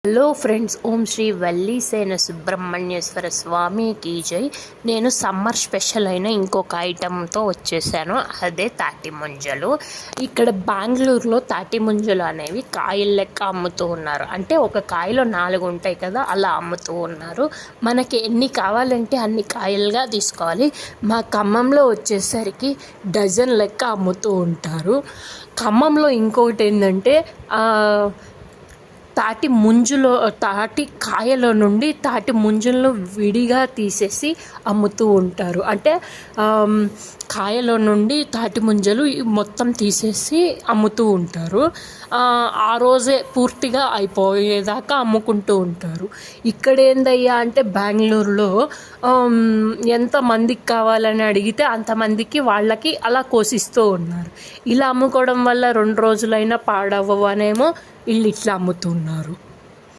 Hello friends, ఓం శ్రీ వల్లీసేన సుబ్రహ్మణ్యేశ్వర స్వామికి జై. నేను సమ్మర్ స్పెషల్ అయిన ఇంకొక ఐటెంతో వచ్చేసాను. అదే తాటి ముంజలు. ఇక్కడ బెంగళూరులో తాటి ముంజలు అనేవి కాయలు లెక్క అమ్ముతూ ఉన్నారు. అంటే ఒక కాయలో 4 ఉంటాయి కదా, అలా అమ్ముతూ ఉన్నారు. మనకి ఎన్ని కావాలంటే అన్ని కాయలుగా తీసుకోవాలి. మా ఖమ్మంలో వచ్చేసరికి డజన్ లెక్క అమ్ముతూ ఉంటారు. ఖమ్మంలో ఇంకొకటి ఏంటంటే తాటి కాయల నుండి తాటి ముంజలను విడిగా తీసేసి అమ్ముతూ ఉంటారు. అంటే కాయల నుండి తాటి ముంజలు మొత్తం తీసేసి అమ్ముతూ ఉంటారు. ఆ రోజే పూర్తిగా అయిపోయేదాకా అమ్ముకుంటూ ఉంటారు. ఇక్కడ ఏందయ్యా అంటే బెంగళూరులో ఎంతమందికి కావాలని అడిగితే అంతమందికి వాళ్ళకి అలా కోసిస్తూ ఉన్నారు. ఇలా అమ్ముకోవడం వల్ల 2 రోజులైనా పాడవ్వనేమో వీళ్ళు ఇట్లా అమ్ముతున్నారు.